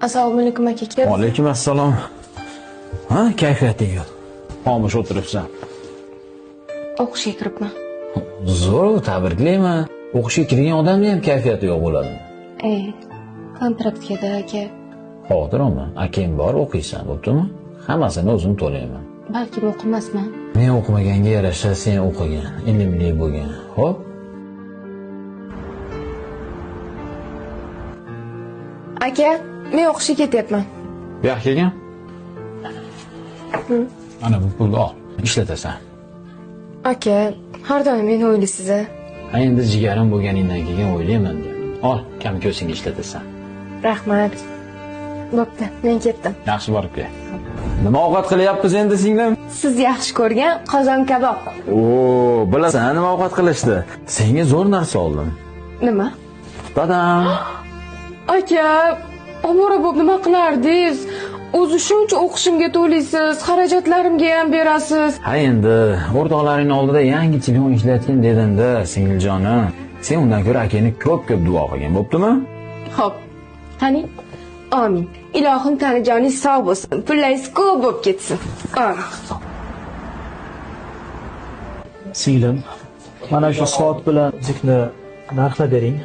Assalomu alaykum aka. Alaykum assalom. Ha, kayfiyating yo'q. Xomush o'tiribsan. O'qishga kiribman. Zo'r, tabriklayman. O'qishga kirgan odamning ham kayfiyati yo'q bo'ladi. Kontraktga aka. Xotirman, akang bor o'qiysan, bo'ptimi? Hammasini o'zim to'layman. Balki o'qimasman. Men o'qimaganga yarasha sen o'qigan, ilmli bo'lgan. Xo'p? Aka, men o'qishga ketyapman. Bu yoqqa kelgan? Ana bu pulni ol, ishlatasan. Aka, har doim meni o'ylaysiz-a? Ha, endi jigarim bo'lganingdan keyin o'ylayman-da. Ol, kamko'singga ishlatasan. Rahmat. Bo'pti, men ketdim. Yaxshi borib kel. Nima ovqat qilyapmiz endi singlim? Siz yaxshi ko'rgan qozon kabob. Bilasan nima ovqat qilishdi? Senga zo'r narsa oldim. Nima? Tadam! Aka, omora bo'p nima qilardingiz? O'zi shuncha o'qishimga to'laysiz, xarajatlarimga ham berasiz. Ha endi, o'rtoqlaring oldida yangichilik ishlatgin dedim-da, singiljonim. Sen undan ko'ra akangni ko'p-ko'p duo qilgan, bo'ptimi? Xo'p. Qani? Amin. Ilohim tanijoningiz sog' bo'lsin, pullaringiz ko'p bo'lib ketsin. Amin. Singlim, mana shu soat bilan zikni narxlab bering.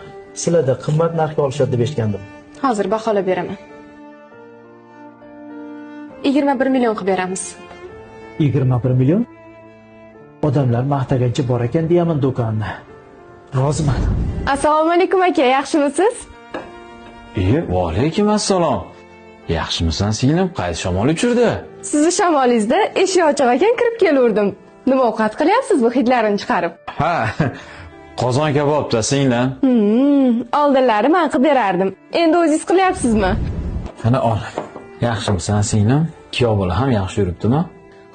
Sizlarda qimmat narxga olishadi deb eshitgandim. Hozir baholab beraman. 21 million qilib beramiz. 21 million? Odamlar maqtagancha bor ekan deyaman do'konni. Roziman. Assalomu alaykum aka, yaxshimisiz? Va alaykum assalom. Yaxshimisan singlim? Qaysi shamol uchirdi? Sizni shamolingizda eshik ochiq ekan kirib kelurdim. Nima ovqat qilyapsiz bu hidlarni chiqarib? Ha, qozon kabobda singlim. Oldinlari men qilib berardim. Endi o'zingiz qilyapsizmi? Mana ol. Yaxshimisan singlim? Kuyov bola ham yaxshi yuribdimi?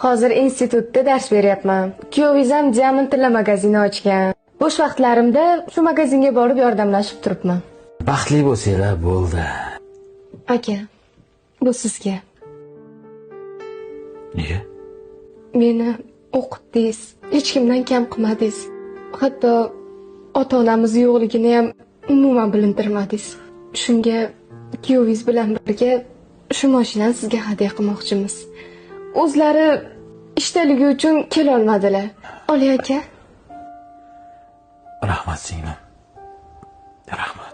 Hozir institutda dars beryapman. Kuyovingiz ham Diamond tilla magazini ochgan. Bo'sh vaqtlarimda shu magazinga borib yordamlashib turibman. Baxtli bo'lsanglar bo'ldi. Aka, bu sizga. Nega? Meni o'qitdingiz, hech kimdan kam qilmadingiz. Hatto ota-onamiz yo'qligini ham umuman bilintirmadingiz. Shunga kuyovingiz bilan birga shu mashinani sizga hadya qilmoqchimiz. O'zlari ishtaligi uchun kela olmadilar. Oling aka. Rahmat singlim. Rahmat.